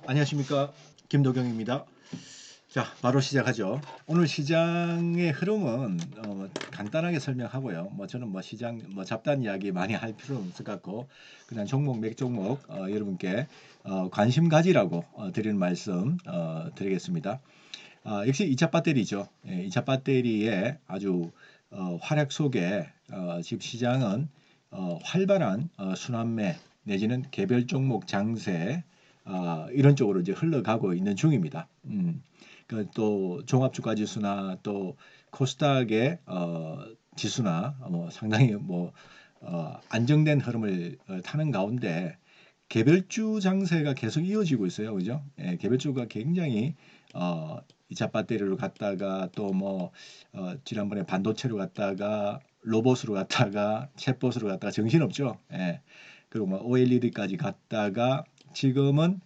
안녕하십니까, 김도경입니다. 자, 바로 시작하죠. 오늘 시장의 흐름은 간단하게 설명하고요. 저는 시장 잡다한 이야기 많이 할 필요는 없을 것 같고, 그냥 종목 몇 종목 여러분께 관심 가지라고 드리는 말씀 드리겠습니다. 역시 2차 배터리죠. 2차 배터리의 아주 활약 속에 지금 시장은 활발한 순환매 내지는 개별 종목 장세 이런 쪽으로 이제 흘러가고 있는 중입니다. 또 종합주가지수나 또 코스닥의 지수나 상당히 안정된 흐름을 타는 가운데 개별주 장세가 계속 이어지고 있어요. 그죠? 예, 개별주가 굉장히 2차 배터리로 갔다가 또 지난번에 반도체로 갔다가 로봇으로 갔다가 챗봇으로 갔다가 정신없죠. 예. 그리고 OLED까지 갔다가 지금은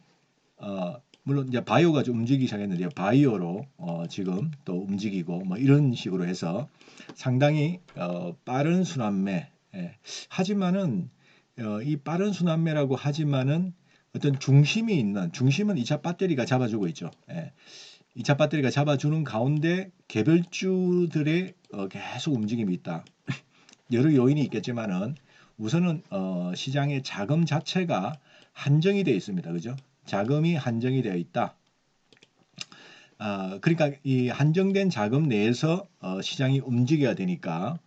물론 이제 바이오가 좀 움직이기 시작했는데요. 바이오로 지금 또 움직이고 이런 식으로 해서 상당히 빠른 순환매. 예. 하지만은 이 빠른 순환매라고 하지만은 어떤 중심은 2차 배터리가 잡아주고 있죠. 예. 2차 배터리가 잡아주는 가운데 개별주들의 계속 움직임이 있다. 여러 요인이 있겠지만은 우선은 시장의 자금 자체가 한정이 되어 있습니다. 그죠? 자금이 한정이 되어 있다. 그러니까 이 한정된 자금 내에서 시장이 움직여야 되니까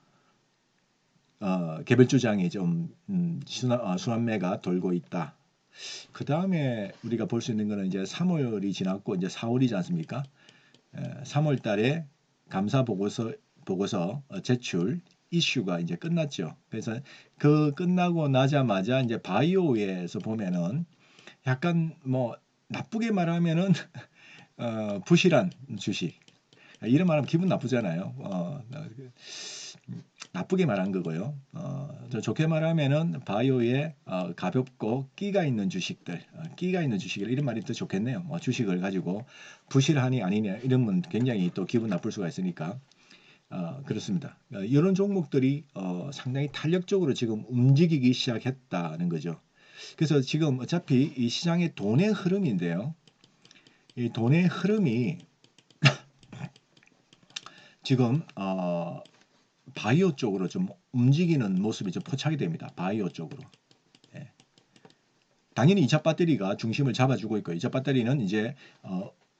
개별주장이 좀 순환매가 돌고 있다. 그 다음에 우리가 볼 수 있는 거는 이제 3월이 지났고 이제 4월이지 않습니까? 3월 달에 감사 보고서 제출 이슈가 이제 끝났죠. 그래서 그 끝나고 나자마자 이제 바이오에서 보면은 약간 나쁘게 말하면은 부실한 주식. 이런 말하면 기분 나쁘잖아요. 나쁘게 말한 거고요. 좋게 말하면은 바이오에 가볍고 끼가 있는 주식들, 끼가 있는 주식을 이런 말이 더 좋겠네요. 주식을 가지고 부실하니 아니냐 이러면 굉장히 또 기분 나쁠 수가 있으니까 그렇습니다. 이런 종목들이 상당히 탄력적으로 지금 움직이기 시작했다는 거죠. 그래서 지금 어차피 이 시장의 돈의 흐름인데요. 이 돈의 흐름이 지금 바이오 쪽으로 좀 움직이는 모습이 좀 포착이 됩니다. 바이오 쪽으로. 예. 당연히 2차 배터리가 중심을 잡아주고 있고 2차 배터리는 이제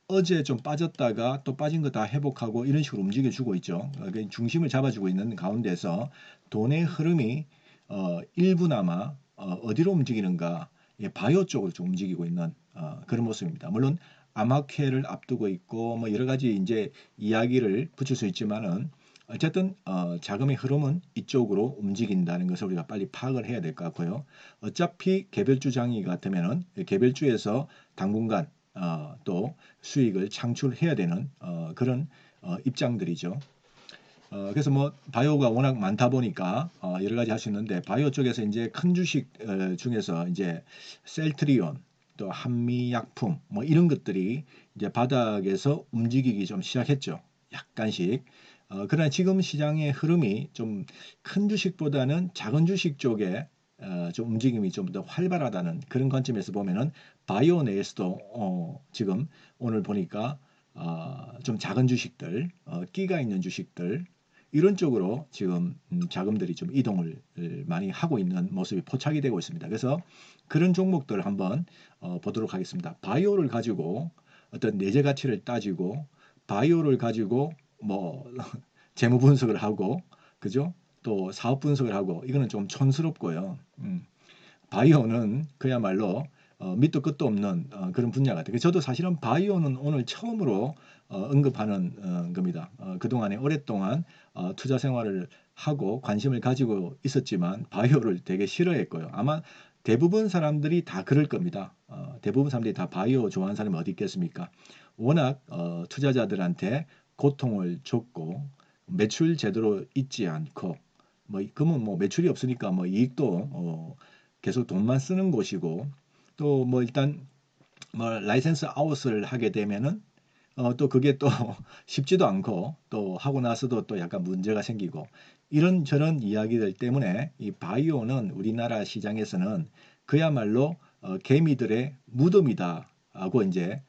어제 좀 빠졌다가 또 빠진 거 다 회복하고 이런 식으로 움직여주고 있죠. 중심을 잡아주고 있는 가운데서 돈의 흐름이 일부나마 어디로 움직이는가 바이오 쪽으로 좀 움직이고 있는 그런 모습입니다. 물론 암학회를 앞두고 있고 여러 가지 이제 이야기를 붙일 수 있지만은 어쨌든 자금의 흐름은 이쪽으로 움직인다는 것을 우리가 빨리 파악을 해야 될 것 같고요. 어차피 개별주장이 같으면은 개별주에서 당분간 또 수익을 창출해야 되는 그런 입장들이죠. 그래서 바이오가 워낙 많다 보니까 여러 가지 할 수 있는데 바이오 쪽에서 이제 큰 주식 중에서 이제 셀트리온 또 한미약품 이런 것들이 이제 바닥에서 움직이기 좀 시작했죠. 약간씩. 그러나 지금 시장의 흐름이 좀 큰 주식보다는 작은 주식 쪽에 좀 움직임이 좀 더 활발하다는 그런 관점에서 보면은 바이오 내에서도 지금 오늘 보니까 좀 작은 주식들, 끼가 있는 주식들 이런 쪽으로 지금 자금들이 좀 이동을 많이 하고 있는 모습이 포착이 되고 있습니다. 그래서 그런 종목들 한번 보도록 하겠습니다. 바이오를 가지고 어떤 내재 가치를 따지고 바이오를 가지고 재무 분석을 하고 그죠? 또 사업 분석을 하고 이거는 좀 촌스럽고요. 바이오는 그야말로 밑도 끝도 없는 그런 분야 같아요. 저도 사실은 바이오는 오늘 처음으로 언급하는 겁니다. 그동안에 오랫동안 투자 생활을 하고 관심을 가지고 있었지만 바이오를 되게 싫어했고요. 아마 대부분 사람들이 다 그럴 겁니다. 대부분 사람들이 다 바이오 좋아하는 사람이 어디 있겠습니까? 워낙 투자자들한테 고통을 줬고 매출 제대로 있지 않고 그러면 매출이 없으니까 이익도 계속 돈만 쓰는 곳이고 또 일단 라이센스 아웃을 하게 되면은 또 그게 또 쉽지도 않고 또 하고 나서도 또 약간 문제가 생기고 이런저런 이야기들 때문에 이 바이오는 우리나라 시장에서는 그야말로 개미들의 무덤이다 하고 이제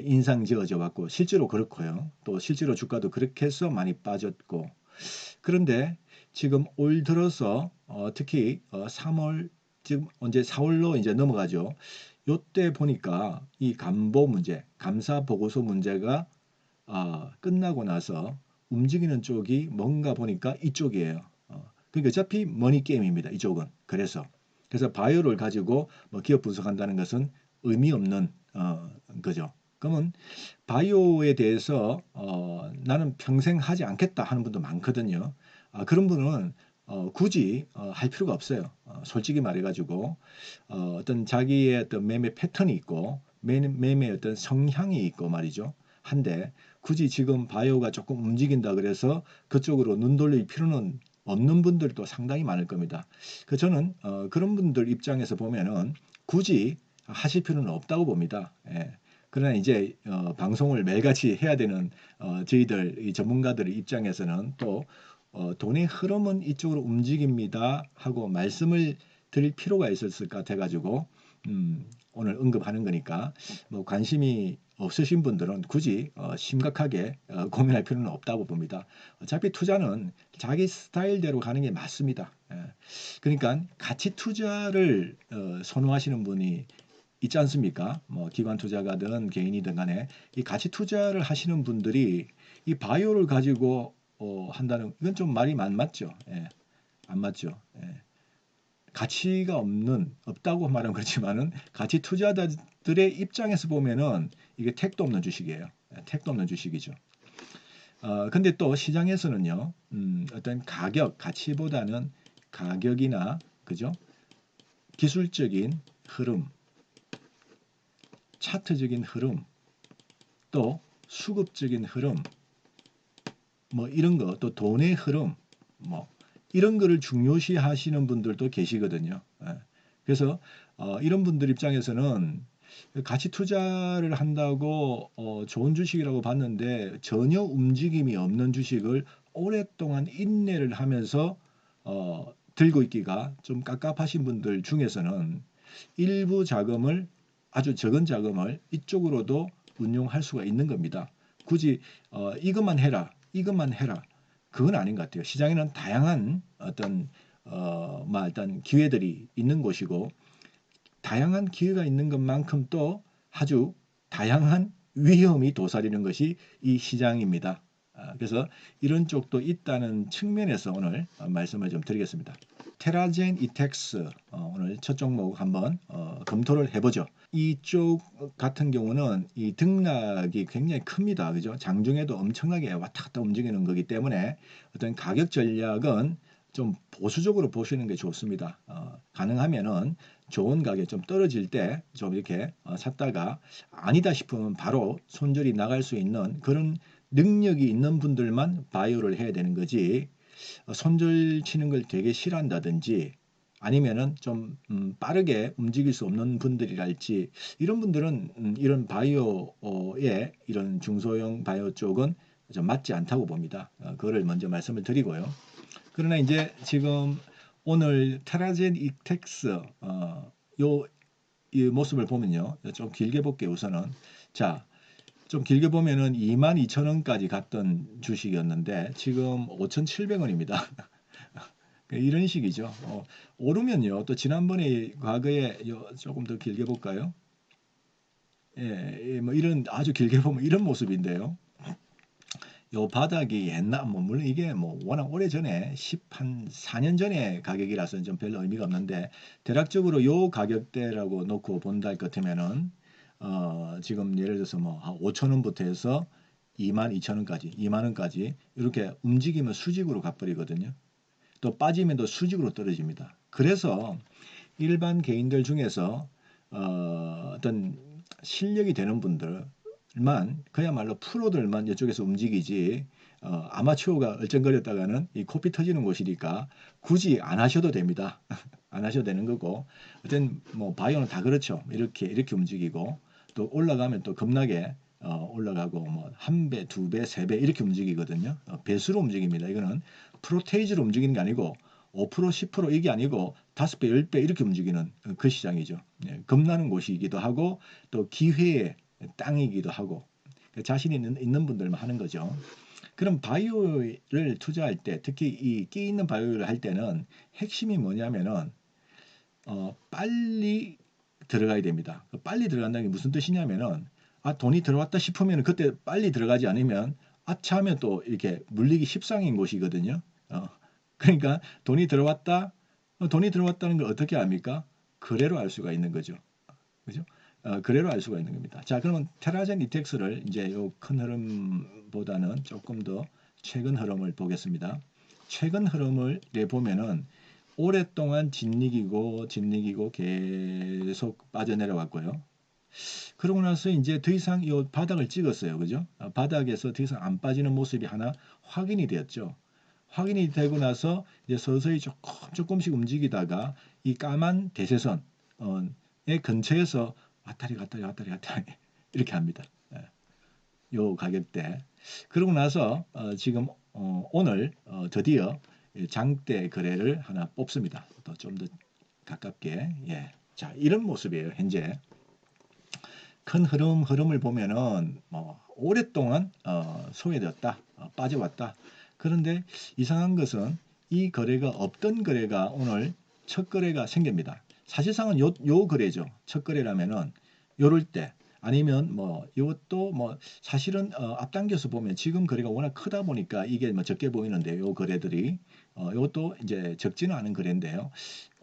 인상 지어져 왔고 실제로 그렇고요. 또 실제로 주가도 그렇게 해서 많이 빠졌고 그런데 지금 올 들어서 특히 3월 지금 언제 4월로 이제 넘어가죠. 요때 보니까 이 감보 문제, 감사 보고서 문제가 끝나고 나서 움직이는 쪽이 뭔가 보니까 이쪽이에요. 그러니까 어차피 머니 게임입니다. 이쪽은. 그래서 바이오를 가지고 뭐 기업 분석한다는 것은 의미 없는 거죠. 그러면 바이오에 대해서 나는 평생 하지 않겠다 하는 분도 많거든요. 그런 분은 굳이 할 필요가 없어요. 솔직히 말해가지고 어떤 자기의 어떤 매매 패턴이 있고 매매의 어떤 성향이 있고 말이죠. 한데 굳이 지금 바이오가 조금 움직인다 그래서 그쪽으로 눈 돌릴 필요는 없는 분들도 상당히 많을 겁니다. 저는 그런 분들 입장에서 보면은 굳이 하실 필요는 없다고 봅니다. 예. 그러나 이제 방송을 매일같이 해야 되는 저희들 이 전문가들의 입장에서는 또 돈의 흐름은 이쪽으로 움직입니다 하고 말씀을 드릴 필요가 있었을 것 같아가지고 오늘 언급하는 거니까 뭐 관심이 없으신 분들은 굳이 심각하게 고민할 필요는 없다고 봅니다. 어차피 투자는 자기 스타일대로 가는 게 맞습니다. 예. 그러니까 가치 투자를 선호하시는 분이 있지 않습니까? 뭐 기관 투자가든 개인이든 간에 이 가치 투자를 하시는 분들이 이 바이오를 가지고 한다는 이건 좀 말이 안 맞죠. 예. 안 맞죠. 예. 가치가 없다고 말하면 그렇지만은 가치 투자자들의 입장에서 보면은 이게 택도 없는 주식이에요. 예, 택도 없는 주식이죠. 근데 또 시장에서는요, 어떤 가치보다는 가격이나, 그죠? 기술적인 흐름, 차트적인 흐름, 또 수급적인 흐름, 뭐 이런 거, 또 돈의 흐름, 뭐 이런 거를 중요시 하시는 분들도 계시거든요. 예. 그래서 이런 분들 입장에서는 가치 투자를 한다고 좋은 주식이라고 봤는데 전혀 움직임이 없는 주식을 오랫동안 인내를 하면서 들고 있기가 좀 깝깝하신 분들 중에서는 일부 자금을 아주 적은 자금을 이쪽으로도 운용할 수가 있는 겁니다. 굳이 이것만 해라, 이것만 해라. 그건 아닌 것 같아요. 시장에는 다양한 어떤 일단 기회들이 있는 곳이고 다양한 기회가 있는 것만큼 또 아주 다양한 위험이 도사리는 것이 이 시장입니다. 그래서 이런 쪽도 있다는 측면에서 오늘 말씀을 좀 드리겠습니다. 테라젠 이텍스 오늘 첫 종목 한번 검토를 해보죠. 이쪽 같은 경우는 이 등락이 굉장히 큽니다. 그죠? 장중에도 엄청나게 왔다 갔다 움직이는 거기 때문에 어떤 가격 전략은 좀 보수적으로 보시는 게 좋습니다. 가능하면은 좋은 가격 좀 떨어질 때 좀 이렇게 샀다가 아니다 싶으면 바로 손절이 나갈 수 있는 그런 능력이 있는 분들만 바이오를 해야 되는 거지 손절 치는 걸 되게 싫어한다든지 아니면은 좀 빠르게 움직일 수 없는 분들이랄지 이런 분들은 이런 바이오의 이런 중소형 바이오 쪽은 좀 맞지 않다고 봅니다. 그거를 먼저 말씀을 드리고요. 그러나 이제 지금 오늘 테라젠 이텍스 이 모습을 보면요. 좀 길게 볼게요. 우선은 자, 좀 길게 보면은 22,000원까지 갔던 주식이었는데 지금 5,700원입니다. 이런 식이죠. 오르면요. 또 지난번에 과거에 조금 더 길게 볼까요? 예, 뭐 이런 아주 길게 보면 이런 모습인데요. 요 바닥이 옛날 뭐 물론 이게 뭐 워낙 오래 전에 10한 4년 전에 가격이라서 좀 별로 의미가 없는데 대략적으로 요 가격대라고 놓고 본다 할 것 같으면은 지금 예를 들어서 뭐 5,000원부터 해서 22,000원까지 2만 원까지 이렇게 움직이면 수직으로 가버리거든요. 또 빠지면 또 수직으로 떨어집니다. 그래서 일반 개인들 중에서 어떤 실력이 되는 분들만 그야말로 프로들만 이쪽에서 움직이지 아마추어가 얼쩡거렸다가는 이 코피 터지는 곳이니까 굳이 안 하셔도 됩니다. 안 하셔도 되는 거고 어쨌든 뭐 바이오는 다 그렇죠. 이렇게 움직이고 또 올라가면 또 겁나게 올라가고 뭐 한 배, 두 배, 세 배 이렇게 움직이거든요. 배수로 움직입니다. 이거는 프로테이지로 움직이는 게 아니고 5% 10% 이게 아니고 5배 10배 이렇게 움직이는 그 시장이죠. 예, 겁나는 곳이기도 하고 또 기회의 땅이기도 하고 자신 있는 분들만 하는 거죠. 그럼 바이오를 투자할 때 특히 이 끼 있는 바이오를 할 때는 핵심이 뭐냐면은 빨리 들어가야 됩니다. 빨리 들어간다는 게 무슨 뜻이냐면은 돈이 들어왔다 싶으면 그때 빨리 들어가지 않으면 아차하면 또 이렇게 물리기 십상인 곳이거든요. 그러니까 돈이 들어왔다는 걸 어떻게 압니까? 거래로 알 수가 있는 거죠. 그죠? 거래로 알 수가 있는 겁니다. 자, 그러면 테라젠 이텍스를 이제 요 큰 흐름보다는 조금 더 최근 흐름을 보겠습니다. 최근 흐름을 보면은 오랫동안 진리기고 계속 빠져내려왔고요. 그러고 나서 이제 더 이상 이 바닥을 찍었어요. 그죠? 바닥에서 더 이상 안 빠지는 모습이 하나 확인이 되었죠. 확인이 되고 나서 이제 서서히 조금씩 움직이다가 이 까만 대세선의 근처에서 왔다리 갔다리 이렇게 합니다. 요 가격대. 그러고 나서 지금 오늘 드디어 장대 거래를 하나 뽑습니다. 또 좀 더 가깝게. 예. 자, 이런 모습이에요. 현재 큰 흐름을 보면은 오랫동안 소외되었다, 빠져왔다. 그런데 이상한 것은 이 거래가 없던 거래가 오늘 첫 거래가 생깁니다. 사실상은 요 거래죠. 첫 거래라면은 요럴 때 아니면 이것도 사실은 앞당겨서 보면 지금 거래가 워낙 크다 보니까 이게 적게 보이는데 요 거래들이 이것도 이제 적지는 않은 거래인데요.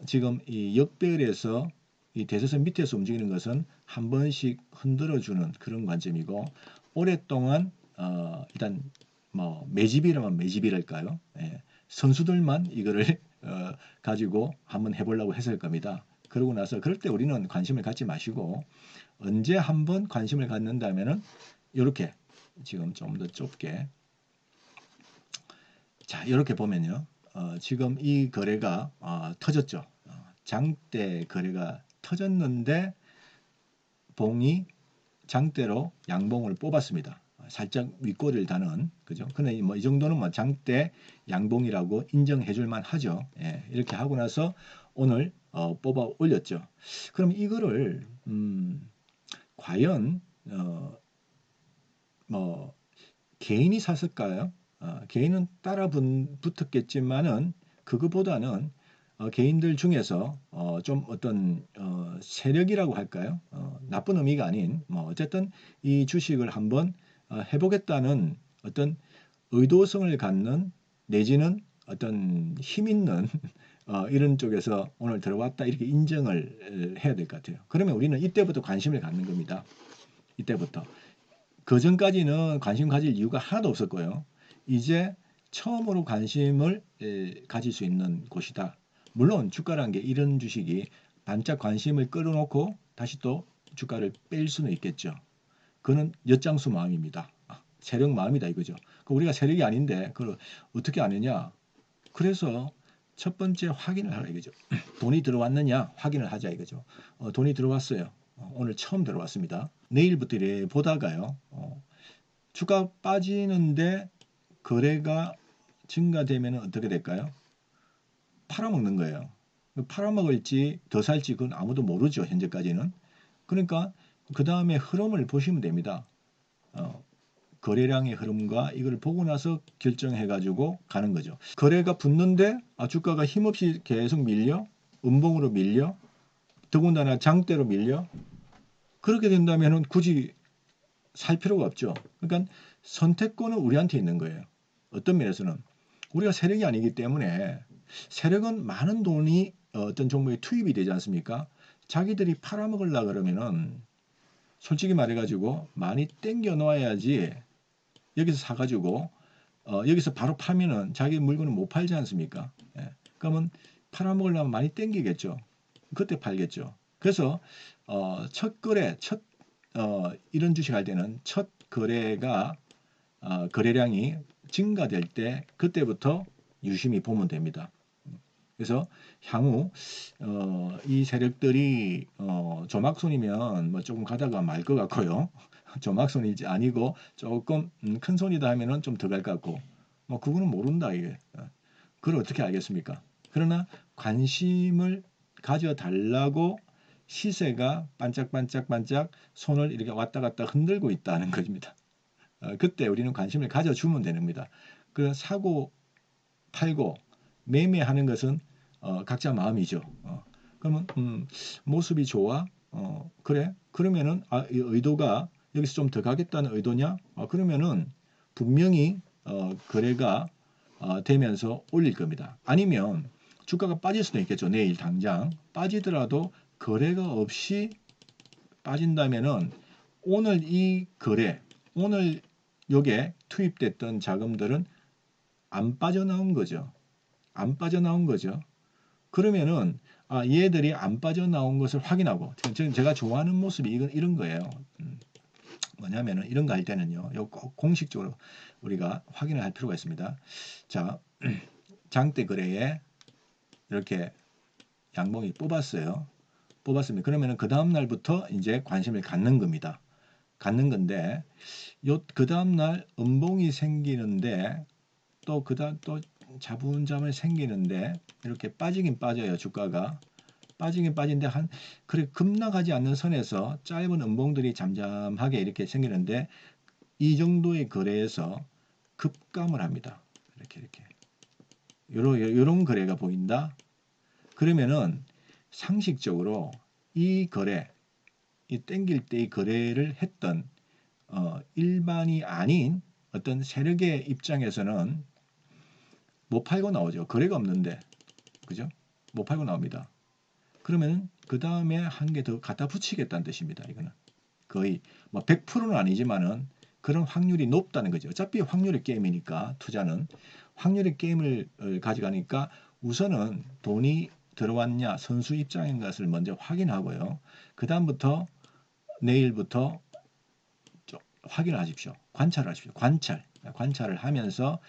지금 이 역배열에서 이 대세선 밑에서 움직이는 것은 한 번씩 흔들어주는 그런 관점이고 오랫동안 일단 매집이라면 매집이랄까요? 예, 선수들만 이거를 가지고 한번 해보려고 했을 겁니다. 그러고 나서 그럴 때 우리는 관심을 갖지 마시고 언제 한번 관심을 갖는다면은 이렇게 지금 좀 더 좁게 자 이렇게 보면요. 지금 이 거래가 터졌죠. 장대 거래가 터졌는데 봉이 장대로 양봉을 뽑았습니다. 살짝 윗꼬리를 다는 그죠? 근데 이 정도는 장대 양봉이라고 인정해 줄만 하죠. 예, 이렇게 하고 나서 오늘 뽑아 올렸죠. 그럼 이거를 과연 개인이 샀을까요? 개인은 따라 붙었겠지만은 그거보다는 개인들 중에서 좀 어떤 세력이라고 할까요? 나쁜 의미가 아닌 어쨌든 이 주식을 한번 해보겠다는 어떤 의도성을 갖는 내지는 어떤 힘 있는 이런 쪽에서 오늘 들어왔다 이렇게 인정을 해야 될 것 같아요. 그러면 우리는 이때부터 관심을 갖는 겁니다. 이때부터. 그 전까지는 관심 가질 이유가 하나도 없을 거예요. 이제 처음으로 관심을 가질 수 있는 곳이다. 물론 주가라는 게 이런 주식이 반짝 관심을 끌어놓고 다시 또 주가를 뺄 수는 있겠죠. 그거는 엿장수 마음입니다. 세력 마음이다 이거죠. 우리가 세력이 아닌데 그걸 어떻게 아느냐. 그래서 첫 번째 확인을 하라 이거죠. 돈이 들어왔느냐 확인을 하자 이거죠. 돈이 들어왔어요. 오늘 처음 들어왔습니다. 내일부터 이래 보다가요. 주가 빠지는데 거래가 증가되면 어떻게 될까요? 팔아먹는 거예요. 팔아먹을지 더 살지 그건 아무도 모르죠. 현재까지는. 그러니까 그 다음에 흐름을 보시면 됩니다. 거래량의 흐름과 이걸 보고 나서 결정해가지고 가는 거죠. 거래가 붙는데 주가가 힘없이 계속 밀려 음봉으로 밀려 더군다나 장대로 밀려 그렇게 된다면 굳이 살 필요가 없죠. 그러니까 선택권은 우리한테 있는 거예요. 어떤 면에서는 우리가 세력이 아니기 때문에 세력은 많은 돈이 어떤 종목에 투입이 되지 않습니까? 자기들이 팔아먹으려고 그러면은 솔직히 말해가지고 많이 땡겨 놓아야지 여기서 사가지고 여기서 바로 파면은 자기 물건을 못 팔지 않습니까? 예. 그러면 팔아먹으려면 많이 땡기겠죠. 그때 팔겠죠. 그래서 첫 거래, 이런 주식 할 때는 첫 거래가 거래량이 증가될 때 그때부터 유심히 보면 됩니다. 그래서 향후 이 세력들이 조막손이면 조금 가다가 말 것 같고요. 조막손이 아니고 조금 큰 손이다 하면은 좀 더 갈 것 같고 그거는 모른다 이게. 그걸 어떻게 알겠습니까? 그러나 관심을 가져달라고 시세가 반짝반짝반짝 손을 이렇게 왔다 갔다 흔들고 있다는 겁니다. 그때 우리는 관심을 가져주면 됩니다. 그 사고 팔고 매매하는 것은 각자 마음이죠. 그러면 모습이 좋아? 그래? 그러면은 이 의도가 여기서 좀 더 가겠다는 의도냐? 그러면은 분명히 거래가 되면서 올릴 겁니다. 아니면 주가가 빠질 수도 있겠죠. 내일 당장 빠지더라도 거래가 없이 빠진다면은 오늘 이 거래, 오늘 여기에 투입됐던 자금들은 안 빠져나온 거죠. 안 빠져나온 거죠. 그러면은 얘들이 안 빠져나온 것을 확인하고 지금 제가 좋아하는 모습이 이런 거예요. 뭐냐면은 이런 거 할 때는요. 요 꼭 공식적으로 우리가 확인을 할 필요가 있습니다. 자, 장대 거래에 이렇게 양봉이 뽑았어요. 뽑았습니다. 그러면은 그 다음 날부터 이제 관심을 갖는 겁니다. 갖는 건데 그 다음 날 음봉이 생기는데 또 그다음 또 자분자분 생기는데 이렇게 빠지긴 빠져요. 주가가 빠지긴 빠진데 그래 급락하지 않는 선에서 짧은 음봉들이 잠잠하게 이렇게 생기는데 이 정도의 거래에서 급감을 합니다. 이렇게 요런 거래가 보인다. 그러면은 상식적으로 이 거래, 이 땡길 때 이 거래를 했던 일반이 아닌 어떤 세력의 입장에서는 못 팔고 나오죠. 거래가 없는데. 그죠? 못 팔고 나옵니다. 그러면 그 다음에 한 개 더 갖다 붙이겠다는 뜻입니다. 이거는 거의 뭐 100%는 아니지만은 그런 확률이 높다는 거죠. 어차피 확률의 게임이니까 투자는 확률의 게임을 가져가니까 우선은 돈이 들어왔냐 선수 입장인 것을 먼저 확인하고요. 그 다음부터 내일부터 확인을 하십시오. 관찰을 하십시오. 관찰을 하면서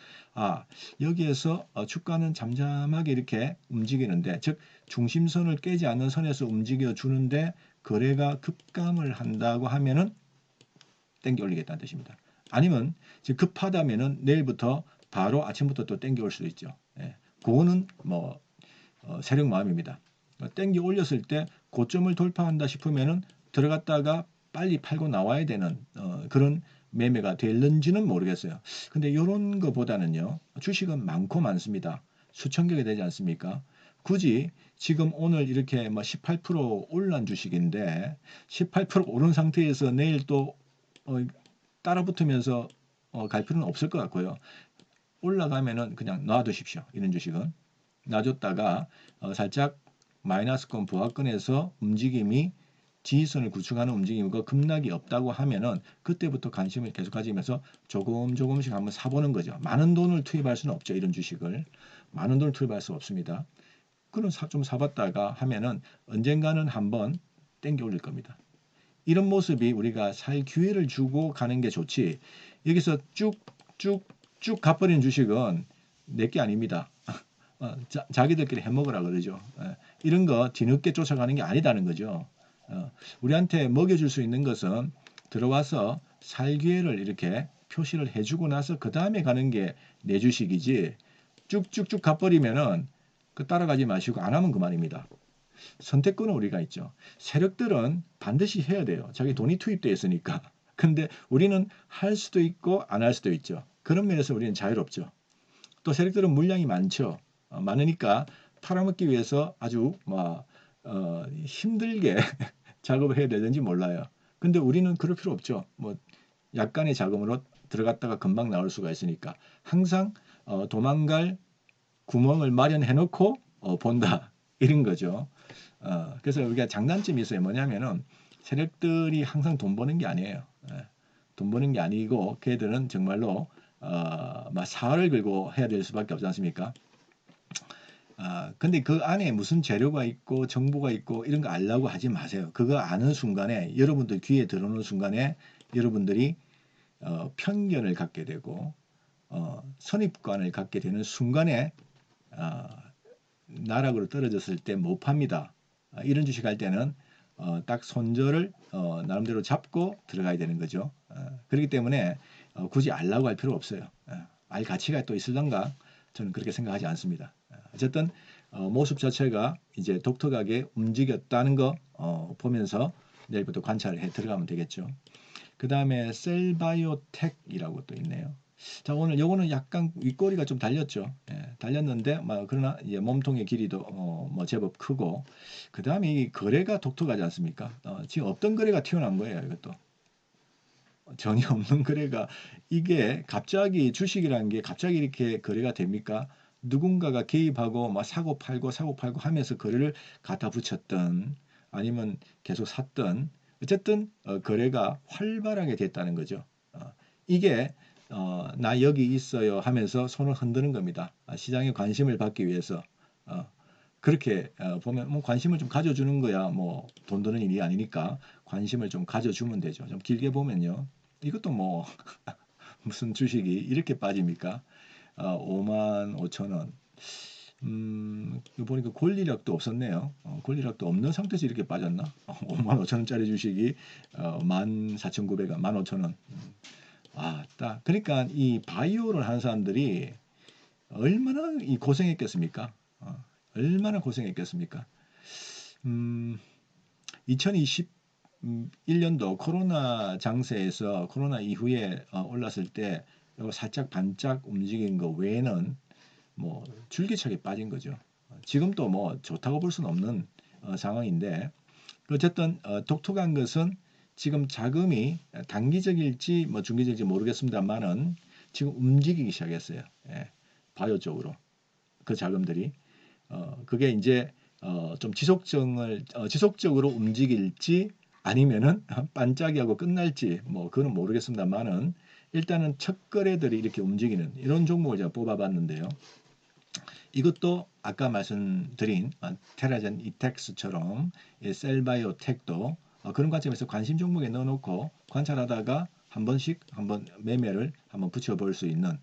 여기에서 주가는 잠잠하게 이렇게 움직이는데 즉 중심선을 깨지 않는 선에서 움직여 주는데 거래가 급감을 한다고 하면은 땡겨 올리겠다는 뜻입니다. 아니면 급하다면은 내일부터 바로 아침부터 또 땡겨 올 수도 있죠. 예. 그거는 뭐 세력 마음입니다. 땡겨 올렸을 때 고점을 돌파한다 싶으면은 들어갔다가 빨리 팔고 나와야 되는 그런 매매가 될는지는 모르겠어요. 근데 이런 거보다는요. 주식은 많고 많습니다. 수천 개가 되지 않습니까? 굳이 지금 오늘 이렇게 18% 올란 주식인데 18% 오른 상태에서 내일 또 따라 붙으면서 갈 필요는 없을 것 같고요. 올라가면은 그냥 놔두십시오. 이런 주식은 놔줬다가 살짝 마이너스권 부하권에서 움직임이 지지선을 구축하는 움직임이고 급락이 없다고 하면은 그때부터 관심을 계속 가지면서 조금씩 한번 사보는 거죠. 많은 돈을 투입할 수는 없죠. 이런 주식을 많은 돈을 투입할 수 없습니다. 그런 좀 사봤다가 하면은 언젠가는 한번 땡겨 올릴 겁니다. 이런 모습이 우리가 살 기회를 주고 가는 게 좋지. 여기서 쭉쭉 가버리는 주식은 내게 아닙니다. 자기들끼리 해먹으라 그러죠. 이런 거 뒤늦게 쫓아가는 게 아니다는 거죠. 우리한테 먹여줄 수 있는 것은 들어와서 살 기회를 이렇게 표시를 해주고 나서 그 다음에 가는 게 내 주식이지 쭉쭉쭉 가버리면은 그 따라가지 마시고 안 하면 그만입니다. 선택권은 우리가 있죠. 세력들은 반드시 해야 돼요. 자기 돈이 투입되어 있으니까. 근데 우리는 할 수도 있고 안 할 수도 있죠. 그런 면에서 우리는 자유롭죠. 또 세력들은 물량이 많죠. 많으니까 팔아먹기 위해서 아주 힘들게 작업을 해야 되는지 몰라요. 근데 우리는 그럴 필요 없죠. 약간의 자금으로 들어갔다가 금방 나올 수가 있으니까 항상 도망갈 구멍을 마련해 놓고 본다. 이런 거죠. 그래서 우리가 장단점이 있어요. 뭐냐면은 세력들이 항상 돈 버는 게 아니에요. 돈 버는 게 아니고 걔들은 정말로 사활을 걸고 해야 될 수밖에 없지 않습니까? 근데 그 안에 무슨 재료가 있고 정보가 있고 이런 거 알려고 하지 마세요. 그거 아는 순간에 여러분들 귀에 들어오는 순간에 여러분들이 편견을 갖게 되고 선입관을 갖게 되는 순간에 나락으로 떨어졌을 때 못 팝니다. 이런 주식 할 때는 딱 손절을 나름대로 잡고 들어가야 되는 거죠. 그렇기 때문에 굳이 알라고 할 필요 없어요. 알 가치가 또 있을런가? 저는 그렇게 생각하지 않습니다. 어쨌든 모습 자체가 이제 독특하게 움직였다는 거 보면서 내일부터 관찰을 해 들어가면 되겠죠. 그 다음에 셀바이오텍이라고 또 있네요. 자, 오늘 요거는 약간 윗꼬리가 좀 달렸죠. 예, 달렸는데, 그러나 이제 몸통의 길이도 뭐 제법 크고, 그 다음에 이 거래가 독특하지 않습니까? 지금 없던 거래가 튀어나온 거예요, 이것도. 전혀 없는 거래가, 이게 갑자기 주식이라는 게 갑자기 이렇게 거래가 됩니까? 누군가가 개입하고 막 사고 팔고 하면서 거래를 갖다 붙였던, 아니면 계속 샀던, 어쨌든 거래가 활발하게 됐다는 거죠. 이게 나 여기 있어요 하면서 손을 흔드는 겁니다. 시장에 관심을 받기 위해서. 그렇게 보면 뭐 관심을 좀 가져주는 거야 뭐 돈 드는 일이 아니니까 관심을 좀 가져주면 되죠. 좀 길게 보면요. 이것도 뭐 무슨 주식이 이렇게 빠집니까? 5만 5천 원. 이거 보니까 권리력도 없었네요. 권리력도 없는 상태에서 이렇게 빠졌나? 5만 5천 원짜리 주식이 14,900원, 15,000원. 딱. 그러니까 이 바이오를 하는 사람들이 얼마나 이 고생했겠습니까? 얼마나 고생했겠습니까? 2021년도 코로나 장세에서 코로나 이후에 올랐을 때 이거 살짝 반짝 움직인 거 외에는 뭐 줄기차게 빠진 거죠. 지금도 뭐 좋다고 볼 수는 없는 상황인데 어쨌든 독특한 것은 지금 자금이 단기적일지 뭐 중기적일지 모르겠습니다만은 지금 움직이기 시작했어요. 예, 바이오 쪽으로 그 자금들이 그게 이제 좀 지속적으로 움직일지 아니면은 반짝이하고 끝날지 뭐 그건 모르겠습니다만은 일단은 첫 거래들이 이렇게 움직이는 이런 종목을 제가 뽑아봤는데요. 이것도 아까 말씀드린 테라젠 이텍스처럼 셀바이오텍도 그런 관점에서 관심 종목에 넣어놓고 관찰하다가 한 번씩 한번 매매를 한번 붙여볼 수 있는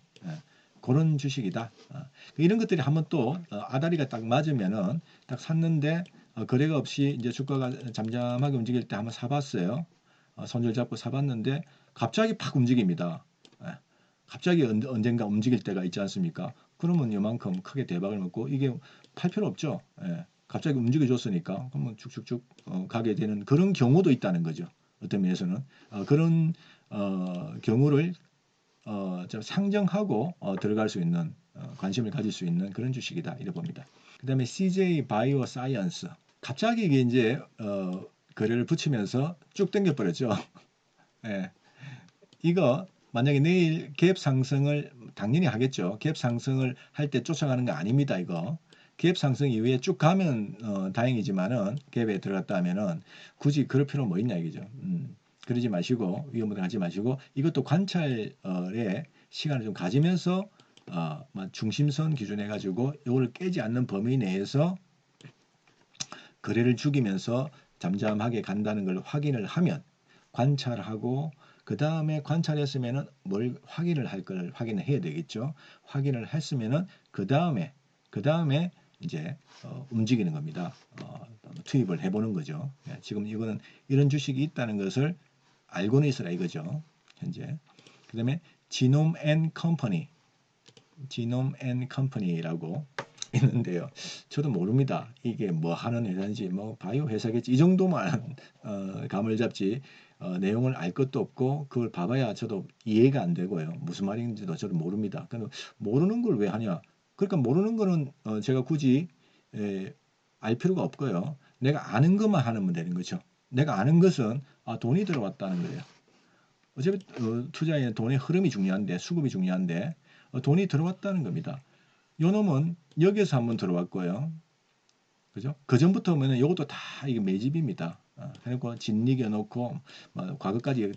그런 주식이다. 이런 것들이 한번 또 아다리가 딱 맞으면은 딱 샀는데 거래가 없이 이제 주가가 잠잠하게 움직일 때 한번 사봤어요. 손절 잡고 사봤는데 갑자기 팍 움직입니다. 갑자기 언젠가 움직일 때가 있지 않습니까? 그러면 이만큼 크게 대박을 먹고 이게 팔 필요 없죠. 갑자기 움직여줬으니까 그러면 쭉쭉쭉 가게 되는 그런 경우도 있다는 거죠. 어떤 면에서는 그런 경우를 좀 상정하고 들어갈 수 있는 관심을 가질 수 있는 그런 주식이다 이래 봅니다. 그 다음에 CJ 바이오 사이언스 갑자기 이게 이제 거래를 붙이면서 쭉 당겨 버렸죠. 예. 이거 만약에 내일 갭 상승을 당연히 하겠죠. 갭 상승을 할 때 쫓아가는 거 아닙니다. 이거 갭 상승 이후에 쭉 가면 다행이지만은 갭에 들어갔다 하면은 굳이 그럴 필요는 뭐 있냐 이거죠. 그러지 마시고 위험을 하지 마시고 이것도 관찰의 시간을 좀 가지면서 중심선 기준해 가지고 이걸 깨지 않는 범위 내에서 거래를 죽이면서 잠잠하게 간다는 걸 확인을 하면 관찰하고 그 다음에 관찰했으면은 뭘 확인을 할 걸 확인을 해야 되겠죠. 확인을 했으면은 그 다음에 이제 움직이는 겁니다. 투입을 해보는 거죠. 지금 이거는 이런 주식이 있다는 것을 알고는 있으라 이거죠. 현재. 그 다음에 지놈 앤 컴퍼니라고 있는데요. 저도 모릅니다. 이게 뭐 하는 회사인지 뭐 바이오 회사겠지. 이 정도만 감을 잡지 내용을 알 것도 없고 그걸 봐봐야 저도 이해가 안 되고요. 무슨 말인지도 저도 모릅니다. 그러니까 모르는 걸 왜 하냐. 그러니까 모르는 거는 제가 굳이 알 필요가 없고요. 내가 아는 것만 하면 되는 거죠. 내가 아는 것은 돈이 들어왔다는 거예요. 어차피 투자에는 돈의 흐름이 중요한데 수급이 중요한데 돈이 들어왔다는 겁니다. 요 놈은 여기에서 한번 들어왔고요. 그죠? 그 전부터면은 이것도 다 이게 매집입니다. 그리고 진리겨 놓고 과거까지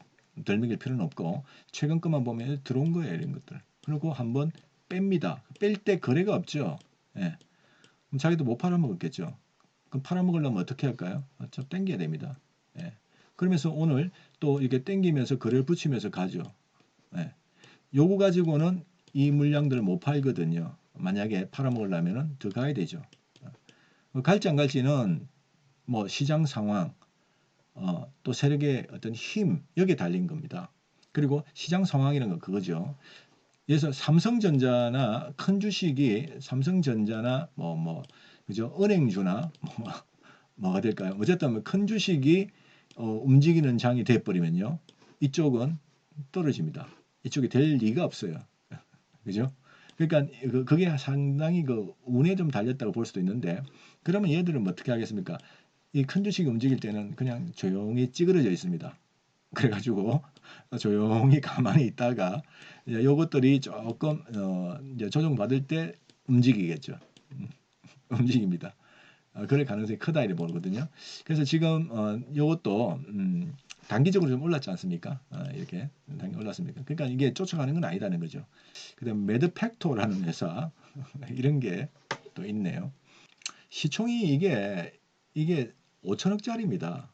덜 먹일 필요는 없고 최근 것만 보면 들어온 거예요, 이런 것들. 그리고 한번 뺍니다. 뺄 때 거래가 없죠. 예. 그럼 자기도 못 팔아먹었겠죠. 그럼 팔아먹으려면 어떻게 할까요? 좀 땡겨야 됩니다. 예. 그러면서 오늘 또 이렇게 땡기면서 거래를 붙이면서 가죠. 예. 요거 가지고는 이 물량들을 못 팔거든요. 만약에 팔아먹으려면 더 가야 되죠. 갈지 안 갈지는 뭐 시장 상황, 또 세력의 어떤 힘 여기에 달린 겁니다. 그리고 시장 상황이라는 건 그거죠. 그래서 삼성전자나 큰 주식이 삼성전자나 뭐 그죠? 은행주나 뭐가 될까요? 어쨌든 큰 주식이 움직이는 장이 돼버리면요, 이쪽은 떨어집니다. 이쪽이 될 리가 없어요. 그죠? 그러니까 그게 상당히 그 운에 좀 달렸다고 볼 수도 있는데, 그러면 얘들은 어떻게 하겠습니까? 이 큰 주식이 움직일 때는 그냥 조용히 찌그러져 있습니다. 그래가지고 조용히 가만히 있다가 이제 요것들이 조금 이제 조정받을 때 움직이겠죠. 움직입니다. 그럴 가능성이 크다 이렇게 보거든요. 그래서 지금 요것도 단기적으로 좀 올랐지 않습니까? 이렇게 단기 올랐습니까? 그러니까 이게 쫓아가는 건 아니다는 거죠. 그다음 매드팩토라는 회사 이런 게 또 있네요. 시총이 이게 5천억짜리입니다.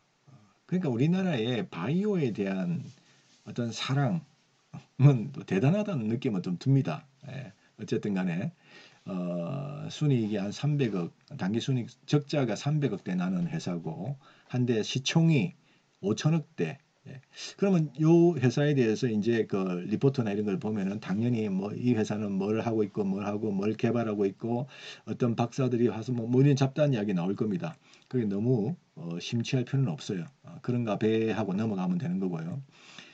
그러니까 우리나라의 바이오에 대한 어떤 사랑은 또 대단하다는 느낌은 좀 듭니다. 예, 어쨌든 간에 순이익이 한 300억, 단기 순이익 적자가 300억대 나는 회사고 한 대 시총이 5천억대. 예. 그러면 요 회사에 대해서 이제 그 리포트나 이런 걸 보면은 당연히 뭐 이 회사는 뭘 하고 있고 뭘 하고 뭘 개발하고 있고 어떤 박사들이 와서 뭐 이런 잡다한 이야기 나올 겁니다. 그게 너무 심취할 필요는 없어요. 그런가 배 하고 넘어가면 되는 거고요.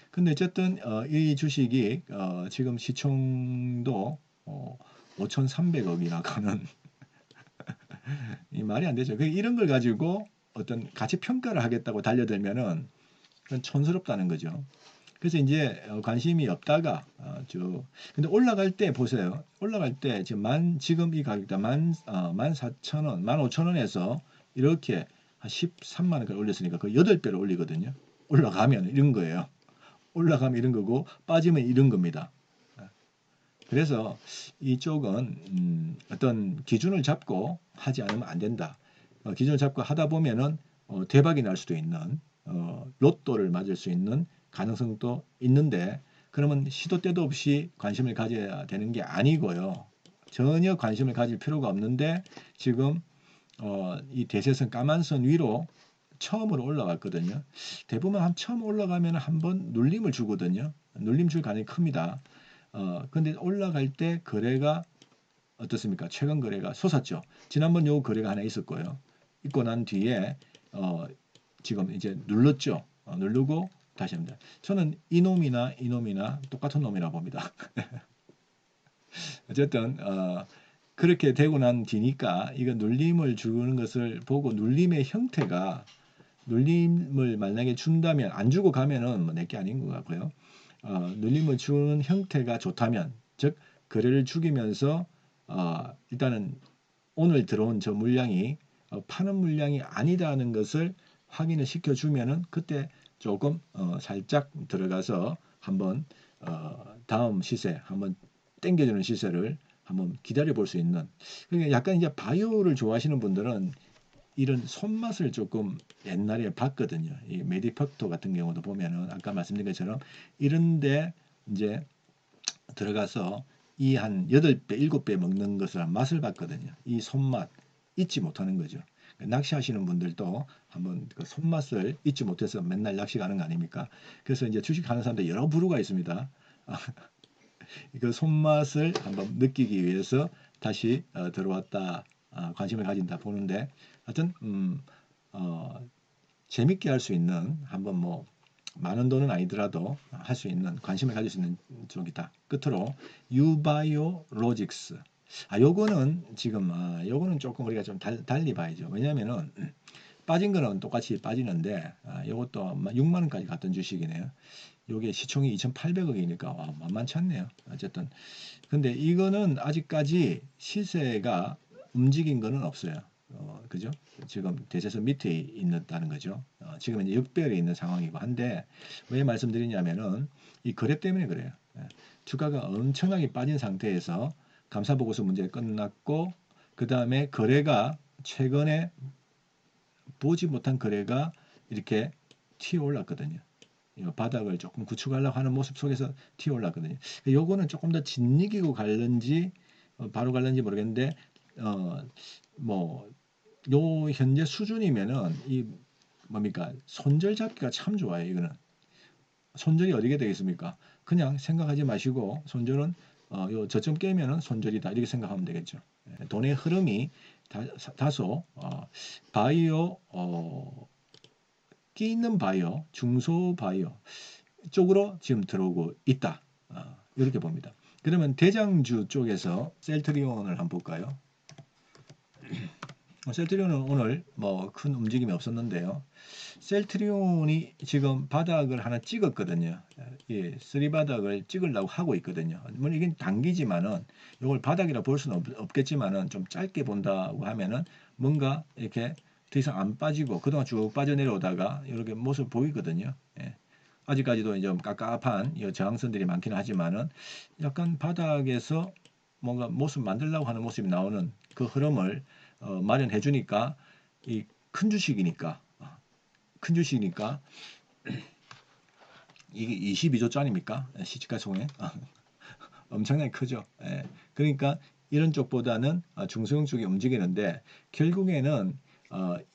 근데 어쨌든 이 주식이 지금 시총도 5,300억이나 가는 이 말이 안 되죠. 이런 걸 가지고 어떤 가치 평가를 하겠다고 달려들면은 그건 촌스럽다는 거죠. 그래서 이제 관심이 없다가 근데 올라갈 때 보세요. 올라갈 때 지금 이 가격대 14,000원, 15,000원에서 이렇게 한 13만 원까지 올렸으니까 그 8배로 올리거든요. 올라가면 이런 거예요. 올라가면 이런 거고 빠지면 이런 겁니다. 그래서 이쪽은 어떤 기준을 잡고 하지 않으면 안 된다. 기준을 잡고 하다 보면은 대박이 날 수도 있는 로또를 맞을 수 있는 가능성도 있는데, 그러면 시도 때도 없이 관심을 가져야 되는 게 아니고요. 전혀 관심을 가질 필요가 없는데 지금 이 대세선 까만 선 위로 처음으로 올라갔거든요. 대부분 처음 올라가면 한번 눌림을 주거든요. 눌림 줄 가능성이 큽니다. 근데 올라갈 때 거래가 어떻습니까? 최근 거래가 솟았죠. 지난번 요 거래가 하나 있었고요. 있고 난 뒤에 지금 이제 눌렀죠. 누르고 다시 합니다. 저는 이놈이나 똑같은 놈이라 봅니다. 어쨌든 그렇게 되고 난 뒤니까 이거 눌림을 주는 것을 보고 눌림의 형태가, 눌림을 만약에 준다면 안 주고 가면은 뭐 내게 아닌 것 같고요. 눌림을 주는 형태가 좋다면, 즉 거래를 죽이면서 일단은 오늘 들어온 저 물량이 파는 물량이 아니다는 것을 확인을 시켜주면은 그때 조금 살짝 들어가서 한번 다음 시세 한번 땡겨주는 시세를 한번 기다려 볼 수 있는. 그러니까 약간 이제 바이오를 좋아하시는 분들은 이런 손맛을 조금 옛날에 봤거든요. 이 메디퍽토 같은 경우도 보면은 아까 말씀드린 것처럼 이런데 이제 들어가서 이 한 8배, 7배 먹는 것을 한 맛을 봤거든요. 이 손맛 잊지 못하는 거죠. 낚시하시는 분들도 한번 그 손맛을 잊지 못해서 맨날 낚시 가는 거 아닙니까? 그래서 이제 주식하는 사람들 여러 부류가 있습니다. 그 손맛을 한번 느끼기 위해서 다시 들어왔다, 관심을 가진다 보는데, 하여튼 재밌게 할 수 있는, 한번 뭐 많은 돈은 아니더라도 할 수 있는, 관심을 가질 수 있는 쪽이다. 끝으로 유바이오로직스. 요거는 지금 요거는 조금 우리가 좀 달리 봐야죠. 왜냐면은 빠진 거는 똑같이 빠지는데 요것도 6만 원까지 갔던 주식이네요. 요게 시총이 2,800억이니까 만만치 않네요. 어쨌든 근데 이거는 아직까지 시세가 움직인 거는 없어요. 그죠? 지금 대세선 밑에 있다는 거죠. 지금 이제 역배열에 있는 상황이고 한데, 왜 말씀드리냐면은 이 거래 때문에 그래요. 주가가 엄청나게 빠진 상태에서 감사보고서 문제 끝났고, 그 다음에 거래가 최근에 보지 못한 거래가 이렇게 튀어 올랐거든요. 바닥을 조금 구축하려고 하는 모습 속에서 튀어 올랐거든요. 요거는 조금 더 진이기고 갈는지 바로 갈는지 모르겠는데 뭐 요 현재 수준이면은 이 뭡니까, 손절 잡기가 참 좋아요. 이거는 손절이 어디게 되겠습니까? 그냥 생각하지 마시고 손절은 요 저점 깨면은 손절이다 이렇게 생각하면 되겠죠. 돈의 흐름이 다소 바이오 끼 있는 바이오, 중소 바이오 쪽으로 지금 들어오고 있다. 이렇게 봅니다. 그러면 대장주 쪽에서 셀트리온을 한번 볼까요? 셀트리온은 오늘 뭐 큰 움직임이 없었는데요. 셀트리온이 지금 바닥을 하나 찍었거든요. 예, 쓰리 바닥을 찍으려고 하고 있거든요. 물론 이게 단기지만은 이걸 바닥이라 볼 수는 없겠지만은 좀 짧게 본다고 하면은 뭔가 이렇게 더 이상 안 빠지고 그동안 쭉 빠져 내려오다가 이렇게 모습 보이거든요. 예. 아직까지도 이제 깝깝한 저항선들이 많기는 하지만은 약간 바닥에서 뭔가 모습 만들려고 하는 모습이 나오는 그 흐름을 마련해 주니까 이 큰 주식이니까 이게 22조짜리입니까? 시가총액 엄청나게 크죠. 예. 그러니까 이런 쪽보다는 중소형 쪽이 움직이는데 결국에는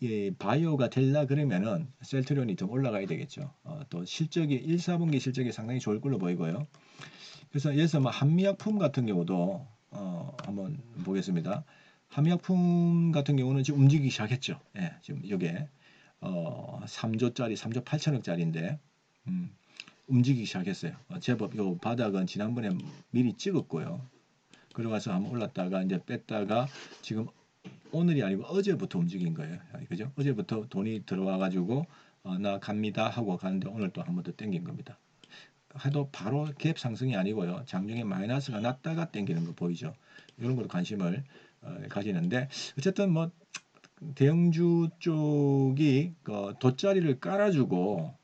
이 바이오가 될라 그러면은 셀트리온이 좀 올라가야 되겠죠. 또 실적이 1, 4분기 실적이 상당히 좋을 걸로 보이고요. 그래서 여기서 뭐 한미약품 같은 경우도 한번 보겠습니다. 한미약품 같은 경우는 지금 움직이기 시작했죠. 예, 지금 이게 3조짜리, 3조 8천억짜리인데 움직이기 시작했어요. 제법 요 바닥은 지난번에 미리 찍었고요. 그러고서 한번 올랐다가 이제 뺐다가 지금 오늘이 아니고 어제부터 움직인 거예요. 그죠? 어제부터 돈이 들어와 가지고 나 갑니다 하고 가는데 오늘 또 한 번 더 땡긴 겁니다. 해도 바로 갭 상승이 아니고요. 장중에 마이너스가 났다가 땡기는 거 보이죠? 이런 걸로 관심을 가지는데 어쨌든 뭐 대형주 쪽이 그 돗자리를 깔아주고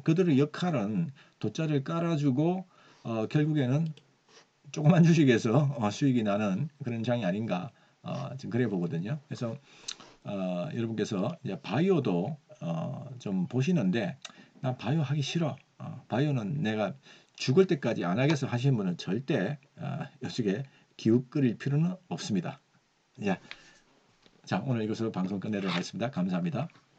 그들의 역할은 돗자리를 깔아주고 결국에는 조그만 주식에서 수익이 나는 그런 장이 아닌가 지금 그래 보거든요. 그래서 여러분께서 이제 바이오도 좀 보시는데 난 바이오 하기 싫어. 바이오는 내가 죽을 때까지 안 하겠어 하시는 분은 절대 이쪽에 기웃거릴 필요는 없습니다. 자, 오늘 이것으로 방송 끝내도록 하겠습니다. 감사합니다.